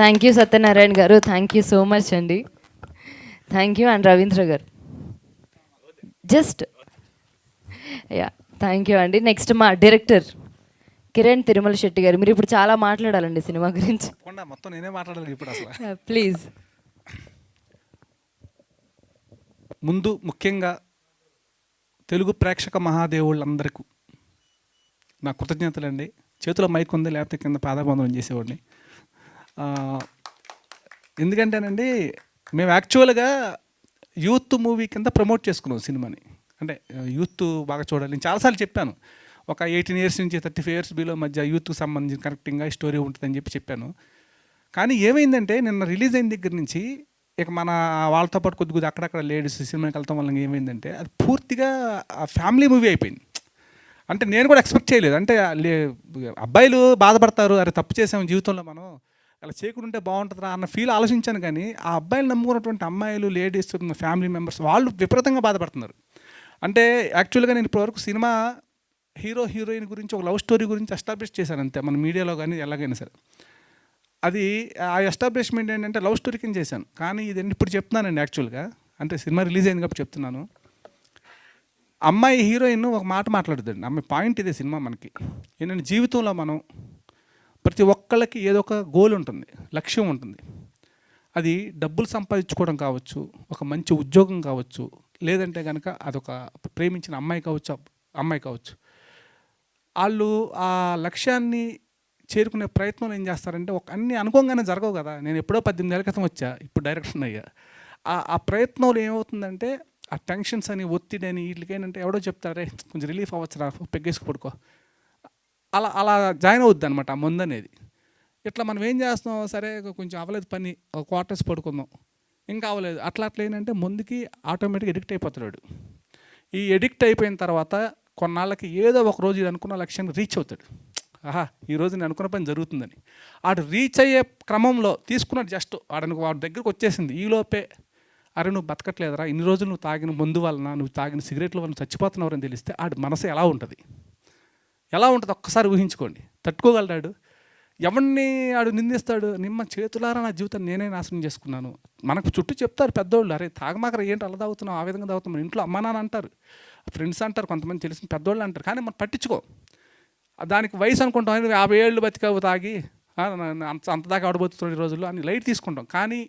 Thank you Satyanarayana గారు, thank you so much అండి. Thank you and Ravindra గారు. జస్ట్ యా, థ్యాంక్ యూ అండి. Next మా డైరెక్టర్ కిరణ్ తిరుమల శెట్టి గారు, మీరు ఇప్పుడు చాలా మాట్లాడాలండి సినిమా గురించి. మొత్తం నేనే మాట్లాడాలి ఇప్పుడు అసలు. ప్లీజ్. ముందు ముఖ్యంగా తెలుగు ప్రేక్షక మహాదేవుళ్ళందరికీ నా కృతజ్ఞతలండి. చేతిలో మైక్ ఉంది, లేకపోతే కింద పాదాబంధనం చేసేవాడిని. ఎందుకంటేనండి, మేము యాక్చువల్గా యూత్ మూవీ కింద ప్రమోట్ చేసుకున్నాం సినిమాని. అంటే యూత్ బాగా చూడాలి. నేను చాలాసార్లు చెప్పాను, ఒక 18 years నుంచి 35 years బిలో మధ్య యూత్కి సంబంధించిన కరెక్టింగ్గా స్టోరీ ఉంటుందని చెప్పాను. కానీ ఏమైందంటే, నిన్న రిలీజ్ అయిన దగ్గర నుంచి ఇక మన వాళ్ళతో పాటు కొద్ది అక్కడక్కడ లేడీస్ సినిమాకి వెళ్తాం వల్ల ఏమైందంటే, అది పూర్తిగా ఫ్యామిలీ మూవీ అయిపోయింది. అంటే నేను కూడా ఎక్స్పెక్ట్ చేయలేదు. అంటే అబ్బాయిలు బాధపడతారు, అరే తప్పు చేసాము జీవితంలో, మనం అలా చేయకుంటే బాగుంటుందా అన్న ఫీల్ ఆలోచించాను. కానీ ఆ అబ్బాయిలు నమ్ముకున్నటువంటి అమ్మాయిలు, లేడీస్, ఫ్యామిలీ మెంబర్స్ వాళ్ళు విపరీతంగా బాధపడుతున్నారు. అంటే యాక్చువల్గా నేను ఇప్పటివరకు సినిమా హీరో హీరోయిన్ గురించి ఒక లవ్ స్టోరీ గురించి ఎస్టాబ్లిష్ చేశాను అంతే, మన మీడియాలో కానీ ఎలాగైనా సరే. అది ఆ ఎస్టాబ్లిష్మెంట్ ఏంటంటే లవ్ స్టోరీ కింద చేశాను. కానీ ఇది ఇప్పుడు చెప్తున్నానండి, యాక్చువల్గా అంటే సినిమా రిలీజ్ అయింది కాబట్టి చెప్తున్నాను. అమ్మాయి హీరోయిన్ ఒక మాట మాట్లాడుతుందండి. అమ్మాయి పాయింట్ ఇదే సినిమా మనకి ఏంటంటే, జీవితంలో మనం ప్రతి ఒక్కళ్ళకి ఏదో ఒక గోల్ ఉంటుంది, లక్ష్యం ఉంటుంది. అది డబ్బులు సంపాదించుకోవడం కావచ్చు, ఒక మంచి ఉద్యోగం కావచ్చు, లేదంటే కనుక అదొక ప్రేమించిన అమ్మాయి కావచ్చు. వాళ్ళు ఆ లక్ష్యాన్ని చేరుకునే ప్రయత్నం ఏం చేస్తారంటే, అన్నీ అనుకోగానే జరగవు కదా. నేను ఎప్పుడో 18 ఏళ్ళ క్రితం వచ్చా, ఇప్పుడు డైరెక్టర్ అయ్యా. ఆ ప్రయత్నంలో ఏమవుతుందంటే, ఆ టెన్షన్స్ అని, ఒత్తిడి అని, వీటికేంటంటే ఎవడో చెప్తారే కొంచెం రిలీఫ్ అవ్వచ్చురా, పెగ్గేసుకు పడుకో, అలా అలా జాయిన్ అవుద్ది అనమాట ఆ మందు అనేది. ఇట్లా మనం ఏం చేస్తాం, సరే కొంచెం అవ్వలేదు పని, ఒక క్వార్టర్స్ పడుకుందాం, ఇంకా అవ్వలేదు, అట్లా ఏంటంటే ముందుకి ఆటోమేటిక్గా ఎడిక్ట్ అయిపోతాడు. ఈ ఎడిక్ట్ అయిపోయిన తర్వాత కొన్నాళ్ళకి ఏదో ఒక రోజు ఇది అనుకున్న లక్ష్యాన్ని రీచ్ అవుతాడు. ఈరోజు నేను అనుకున్న పని జరుగుతుందని ఆడు రీచ్ అయ్యే క్రమంలో తీసుకున్నాడు. జస్ట్ వాడి దగ్గరకు వచ్చేసింది. ఈలోపే అరే నువ్వు బతకట్లేదురా, ఇన్ని రోజులు నువ్వు తాగిన మందు వలన, నువ్వు తాగిన సిగరెట్ల వలన చచ్చిపోతున్నారని తెలిస్తే ఆడి మనసు ఎలా ఉంటుంది ఒక్కసారి ఊహించుకోండి. తట్టుకోగలడాడు? ఎవరిని ఆడు నిందిస్తాడు? నిమ్మ చేతులారా నా జీవితాన్ని నేనే నాశనం చేసుకున్నాను. మనకు చుట్టూ చెప్తారు పెద్దోళ్ళు, అరే తాగమాకరా, ఏంటి అలా తాగుతున్నావు, ఆ విధంగా తాగుతున్నాం. మన ఇంట్లో అమ్మా నాన్న అంటారు, ఫ్రెండ్స్ అంటారు, కొంతమంది తెలిసిన పెద్దోళ్ళు అంటారు. కానీ మనం పట్టించుకో. దానికి వయసు అనుకుంటాం, 50 ఏళ్ళు బతికావు తాగి, అంతదాకా ఆడబోతున్నాడు ఈ రోజుల్లో అని లైట్ తీసుకుంటాం. కానీ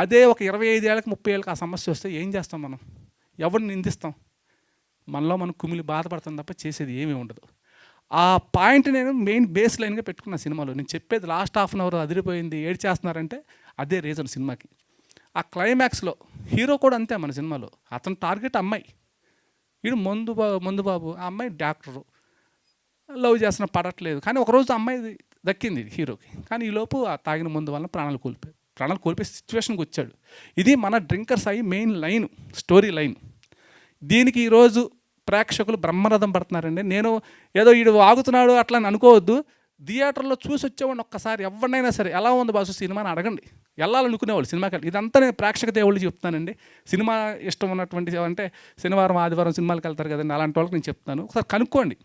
అదే ఒక 25 ఏళ్ళకి 30 ఏళ్ళకి ఆ సమస్య వస్తే ఏం చేస్తాం మనం? ఎవరిని నిందిస్తాం? మనలో మనం కుమిలి బాధపడతాం తప్ప చేసేది ఏమీ ఉండదు. ఆ పాయింట్ నేను మెయిన్ బేస్ లైన్గా పెట్టుకున్న సినిమాలో. నేను చెప్పేది లాస్ట్ హాఫ్ అన్ అవర్ అదిరిపోయింది, ఏడ్ చేస్తున్నారంటే అదే రీజన్ సినిమాకి. ఆ క్లైమాక్స్లో హీరో కూడా అంతే మన సినిమాలో. అతని టార్గెట్ అమ్మాయి, వీడు మందు బాబు, ఆ అమ్మాయి డాక్టరు, లవ్ చేస్తున్న పడట్లేదు. కానీ ఒకరోజు అమ్మాయి దక్కింది హీరోకి. కానీ ఈలోపు ఆ తాగిన మందు వల్ల ప్రాణాలు కోల్పోయి సిచ్యువేషన్కి వచ్చాడు. ఇది మన డ్రింకర్స్ అయ్యి మెయిన్ లైన్, స్టోరీ లైన్. దీనికి ఈరోజు ప్రేక్షకులు బ్రహ్మరథం పడుతున్నారండి. నేను ఏదో వీడు ఆగుతున్నాడు అట్లా అని అనుకోవద్దు. థియేటర్లో చూసి వచ్చేవాడిని ఒక్కసారి ఎవరినైనా సరే, ఎలా ఉంది బాసు సినిమాని అడగండి. వెళ్ళాలనుకునేవాళ్ళు సినిమాకి వెళ్ళి. ఇదంతా నేను ప్రేక్షక దేవుళ్ళు చెప్తానండి. సినిమా ఇష్టం ఉన్నటువంటి, అంటే శనివారం ఆదివారం సినిమాలకు వెళ్తారు కదండి, అలాంటి వాళ్ళకి నేను చెప్తాను, ఒకసారి కనుక్కోండి.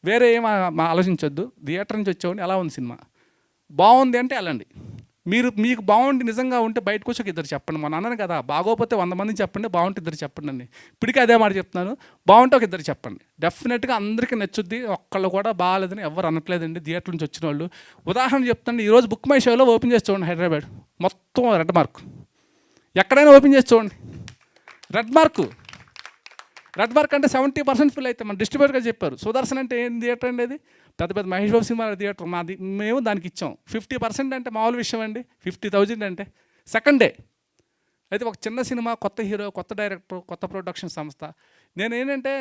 వేరే ఏం ఆలోచించొద్దు. థియేటర్ నుంచి వచ్చేవాడిని, ఎలా ఉంది సినిమా, బాగుంది అంటే వెళ్ళండి. మీకు బాగుండి నిజంగా ఉంటే బయటకు వచ్చి ఒక ఇద్దరు చెప్పండి. మా నాన్నని కదా, బాగోపోతే 100 మందిని చెప్పండి, బాగుంటే ఇద్దరు చెప్పండి అండి. ఇప్పటికీ అదే మాట చెప్తున్నాను, బాగుంటే ఒక ఇద్దరు చెప్పండి. డెఫినెట్గా అందరికీ నచ్చుద్ది. ఒక్కళ్ళు కూడా బాగాలేదని ఎవరు అనట్లేదండి థియేటర్ నుంచి వచ్చిన వాళ్ళు. ఉదాహరణ చెప్తాను, ఈరోజు బుక్ మై షోలో ఓపెన్ చేసి చూడండి, హైదరాబాద్ మొత్తం రెడ్ మార్క్. ఎక్కడైనా ఓపెన్ చేసి చూడండి, రెడ్ మార్క్ అంటే 70% ఫిల్ అయితే మన డిస్ట్రిబ్యూటర్గా చెప్పారు. సుదర్శన్ అంటే ఏం థియేటర్ అండి, అది పెద్ద మహేష్ బాబు సినిమా థియేటర్ మాది, మేము దానికి ఇచ్చాం. 50% అంటే మామూలు విషయం అండి. 50,000 అంటే సెకండ్ డే. అయితే ఒక చిన్న సినిమా, కొత్త హీరో, కొత్త డైరెక్టర్, కొత్త ప్రొడక్షన్ సంస్థ. నేను ఏంటంటే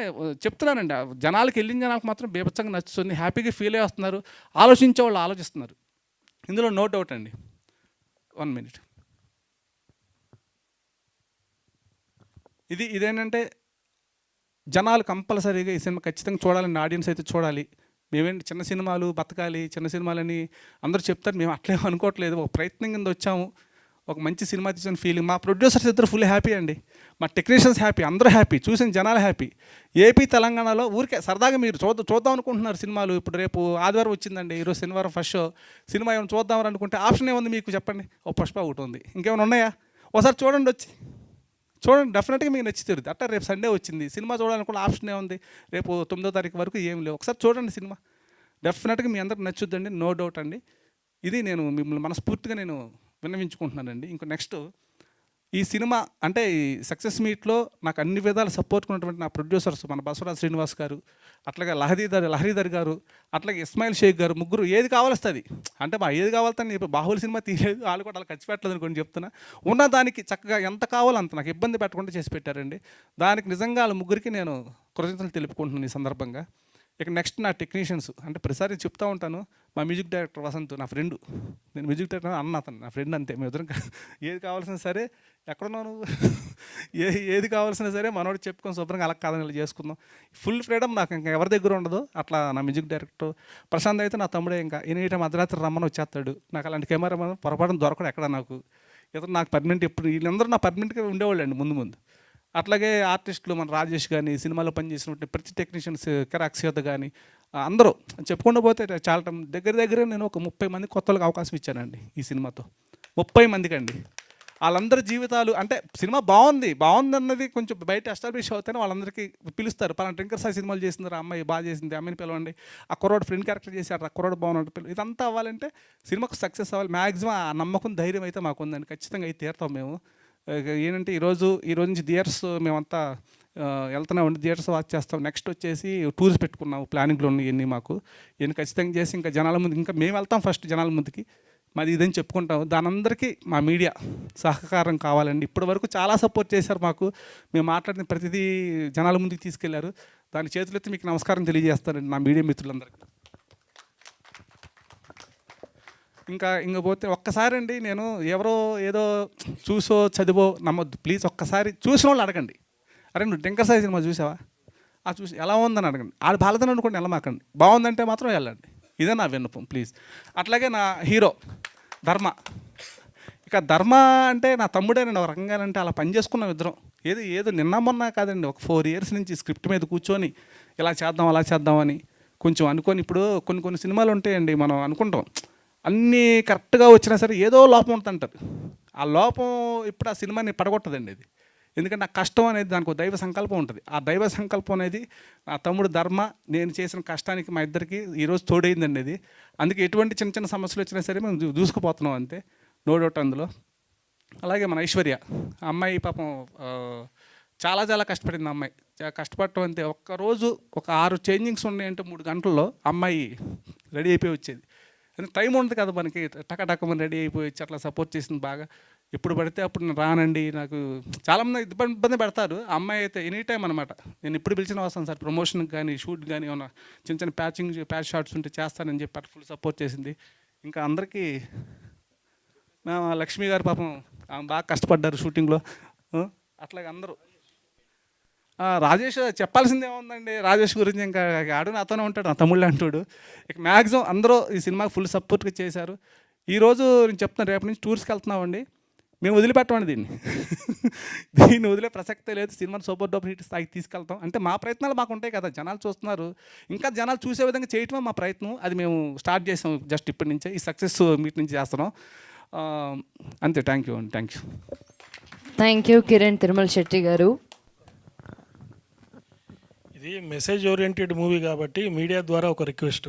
చెప్తున్నానండి, జనాలకి వెళ్ళిన జనాలకు మాత్రం బీభత్సంగా నచ్చుతుంది, హ్యాపీగా ఫీల్ అయ్యి వస్తున్నారు, ఆలోచించే వాళ్ళు ఆలోచిస్తున్నారు. ఇందులో నో డౌట్ అండి. 1 minute. ఇదేంటంటే జనాలు కంపల్సరీగా ఈ సినిమా ఖచ్చితంగా చూడాలని, ఆడియన్స్ అయితే చూడాలి. మేమేంటి చిన్న సినిమాలు బతకాలి, చిన్న సినిమాలని అందరూ చెప్తారు, మేము అట్లే అనుకోవట్లేదు. ఒక ప్రయత్నం కింద వచ్చాము. ఒక మంచి సినిమా తీసిన ఫీలింగ్. మా ప్రొడ్యూసర్స్ ఇద్దరు ఫుల్ హ్యాపీ అండి, మా టెక్నీషియన్స్ హ్యాపీ, అందరూ హ్యాపీ, చూసిన జనాలు హ్యాపీ. ఏపీ తెలంగాణలో ఊరికే సరదాగా మీరు చూద్దాం అనుకుంటున్నారు సినిమాలు. ఇప్పుడు రేపు ఆదివారం వచ్చిందండి, ఈరోజు శనివారం ఫస్ట్ షో. సినిమా ఏమైనా చూద్దామని అనుకుంటే ఆప్షన్ ఏముంది మీకు చెప్పండి? ఓ పుష్ప ఒకటి ఉంది, ఇంకేమైనా ఉన్నాయా? ఒకసారి చూడండి, వచ్చి చూడండి, డెఫినెట్గా మీకు నచ్చి తీరుతుంది. అట్లా రేపు సండే వచ్చింది, సినిమా చూడాలనుకున్న ఆప్షన్ ఏముంది? రేపు 9వ తారీఖు వరకు ఏం లేవు. ఒకసారి చూడండి సినిమా, డెఫినెట్గా మీ అందరికి నచ్చుద్దండి, నో డౌట్ అండి. ఇది నేను మిమ్మల్ని మనస్ఫూర్తిగా నేను విన్నవించుకుంటున్నానండి. ఇంకో నెక్స్ట్ ఈ సినిమా అంటే ఈ సక్సెస్ మీట్లో నాకు అన్ని విధాలు సపోర్ట్ ఉన్నటువంటి నా ప్రొడ్యూసర్స్ మన బసవరాజ్ శ్రీనివాస్ గారు, అట్లాగే లహరీధర్ గారు, అట్లాగే ఇస్మాయిల్ షేక్ గారు, ముగ్గురు ఏది కావాల్స్తుంది అంటే మా ఏది కావాలని ఇప్పుడు బాహుబలి సినిమా తీయలేదు, వాళ్ళు కూడా అలా ఖర్చు పెట్టలేదు అనుకోని చెప్తున్నా. ఉన్న దానికి చక్కగా ఎంత కావాలో అంత నాకు ఇబ్బంది పెట్టకుండా చేసి పెట్టారండి. దానికి నిజంగా వాళ్ళ ముగ్గురికి నేను కృతజ్ఞతలు తెలుపుకుంటున్నాను ఈ సందర్భంగా. ఇక నెక్స్ట్ నా టెక్నీషియన్స్ అంటే ప్రతిసారి చెప్తూ ఉంటాను, మా మ్యూజిక్ డైరెక్టర్ వసంత్ నా ఫ్రెండ్, నేను మ్యూజిక్ డైరెక్టర్ అన్న అతను నా ఫ్రెండ్ అంతే. మేము ఇద్దరం ఏది కావాల్సిన సరే ఎక్కడున్నావు నువ్వు ఏది కావాల్సినా సరే మనోడు చెప్పుకొని శుభ్రంగా అలా కాదని ఇలా చేసుకుందాం. ఫుల్ ఫ్రీడమ్ నాకు ఇంకా ఎవరి దగ్గర ఉండదు. అట్లా నా మ్యూజిక్ డైరెక్టర్ ప్రశాంత్ అయితే నా తమ్ముడే, ఇంకా ఎనీ టైం అర్ధరాత్రి రమ్మని వచ్చేస్తాడు. నాకు అలాంటి కెమెరా పొరపాటున దొరకడు ఎక్కడ నాకు. ఇతను నాకు పర్మనెంట్, ఎప్పుడు వీళ్ళందరూ నా పర్మనెంట్గా ఉండేవాళ్ళు అండి ముందు. అట్లాగే ఆర్టిస్టులు మన రాజేష్ కానీ, సినిమాలో పనిచేసినటువంటి ప్రతి టెక్నీషియన్స్ కిరాక్సియత కానీ అందరూ చెప్పుకుంటూ పోతే చాలా దగ్గర నేను ఒక 30 మంది కొత్త వాళ్ళకి అవకాశం ఇచ్చానండి ఈ సినిమాతో. 30 మందికి అండి. వాళ్ళందరి జీవితాలు అంటే సినిమా బాగుంది అన్నది కొంచెం బయట ఎస్టాబ్లిష్ అవుతానే వాళ్ళందరికీ పిలుస్తారు. పలానా డ్రింకర్ సాయి సినిమాలు చేసింది, అమ్మాయి బాగా చేసింది, అమ్మాయిని పిలవండి, ఆ కుర్రోడు ఫ్రెండ్ క్యారెక్టర్ చేశారు, ఆ కుర్రోడు బాగున్నాడు పిల్లలు. ఇదంతా అవ్వాలంటే సినిమాకు సక్సెస్ అవ్వాలి. మ్యాక్సిమం ఆ నమ్మకం ధైర్యం అయితే మాకు ఉందండి, ఖచ్చితంగా అయితే తీరుతాం మేము. ఏంటంటే ఈరోజు నుంచి థియేటర్స్ మేమంతా వెళ్తున్నామండి, థియేటర్స్ వాచ్ చేస్తాం. నెక్స్ట్ వచ్చేసి టూర్స్ పెట్టుకున్నాము, ప్లానింగ్లో ఉన్నాయి ఇవన్నీ మాకు. ఇవన్నీ ఖచ్చితంగా చేసి ఇంకా జనాల ముందు ఇంకా మేము వెళ్తాం ఫస్ట్ జనాల ముందుకి, మాది ఇదని చెప్పుకుంటాం. దానందరికీ మా మీడియా సహకారం కావాలండి. ఇప్పటి వరకు చాలా సపోర్ట్ చేశారు మాకు, మేము మాట్లాడిన ప్రతిదీ జనాల ముందుకు తీసుకెళ్లారు. దాని చేతులెత్తి మీకు నమస్కారం తెలియజేస్తానండి నా మీడియా మిత్రులందరికీ. ఇంకా పోతే ఒక్కసారి అండి, నేను ఎవరో ఏదో చూసో చదివో నమ్మొద్దు ప్లీజ్. ఒక్కసారి చూసిన వాళ్ళు అడగండి, అరే నువ్వు డ్రింకర్ సాయి సినిమా చూసావా, చూసి ఎలా ఉందని అడగండి. ఆడు బాలదని అనుకోండి, వెళ్ళమాకండి, బాగుందంటే మాత్రం వెళ్ళండి. ఇదే నా విన్నపం ప్లీజ్. అట్లాగే నా హీరో ధర్మ, ఇక ధర్మ అంటే నా తమ్ముడేనండి ఒక రకంగా. అంటే అలా పని చేసుకున్నాం ఇద్దరం. ఏదో నిన్న మొన్న కాదండి, ఒక 4 years నుంచి స్క్రిప్ట్ మీద కూర్చొని ఇలా చేద్దాం అలా చేద్దామని కొంచెం అనుకొని. ఇప్పుడు కొన్ని సినిమాలు ఉంటాయండి, మనం అనుకుంటాం అన్నీ కరెక్ట్గా వచ్చినా సరే ఏదో లోపం ఉంటుంటారు. ఆ లోపం ఇప్పుడు ఆ సినిమాని పడగొట్టదండి అది. ఎందుకంటే ఆ కష్టం అనేది దానికి దైవ సంకల్పం ఉంటుంది. ఆ దైవ సంకల్పం అనేది నా తమ్ముడు ధర్మ నేను చేసిన కష్టానికి మా ఇద్దరికి ఈరోజు తోడైందండి అది. అందుకే ఎటువంటి చిన్న సమస్యలు వచ్చినా సరే మేము దూసుకుపోతున్నాం అంతే, నో డౌట్ అందులో. అలాగే మన ఐశ్వర్య అమ్మాయి పాపం చాలా కష్టపడింది. అమ్మాయి కష్టపడటం అంతే, ఒక్కరోజు ఒక 6 చేంజింగ్స్ ఉన్నాయంటే 3 గంటల్లో అమ్మాయి రెడీ అయిపోయి వచ్చేది. టైం ఉండదు కదా మనకి, టకటకమని రెడీ అయిపోయి వచ్చి అట్లా సపోర్ట్ చేసింది బాగా. ఎప్పుడు పడితే అప్పుడు నేను రానండి, నాకు చాలామంది ఇబ్బంది పెడతారు. ఆ అమ్మాయి అయితే ఎనీ టైం అనమాట, నేను ఇప్పుడు పిలిచిన వస్తాను సార్, ప్రమోషన్కి కానీ షూట్ కానీ ఏమన్నా చిన్న ప్యాచ్ షాట్స్ ఉంటే చేస్తానని చెప్పి అట్లా ఫుల్ సపోర్ట్ చేసింది. ఇంకా అందరికీ లక్ష్మి గారు పాపం బాగా కష్టపడ్డారు షూటింగ్లో. అట్లాగే అందరూ రాజేష్ చెప్పాల్సిందే ఉందండి, రాజేష్ గురించి ఇంకా ఆడు నాతోనే ఉంటాడు, నా తమ్ముళ్ళు అంటాడు. ఇక మ్యాక్సిమం అందరూ ఈ సినిమాకి ఫుల్ సపోర్ట్గా చేశారు. ఈరోజు నేను చెప్తున్నాను, రేపటి నుంచి టూర్స్కి వెళ్తున్నామండి, మేము వదిలిపెట్టమండి దీన్ని వదిలే ప్రసక్తే లేదు. సినిమాని సూపర్ డూపర్ హిట్ స్థాయికి తీసుకెళ్తాం. అంటే మా ప్రయత్నాలు మాకు ఉంటాయి కదా, జనాలు చూస్తున్నారు, ఇంకా జనాలు చూసే విధంగా చేయటమే మా ప్రయత్నం. అది మేము స్టార్ట్ చేసాం జస్ట్ ఇప్పటి నుంచే, ఈ సక్సెస్ మీట్ నుంచి చేస్తున్నాం అంతే. థ్యాంక్ యూ అండి, థ్యాంక్ యూ కిరణ్ తిరుమల శెట్టి గారు. ఇది మెసేజ్ ఓరియంటెడ్ మూవీ కాబట్టి మీడియా ద్వారా ఒక రిక్వెస్ట్,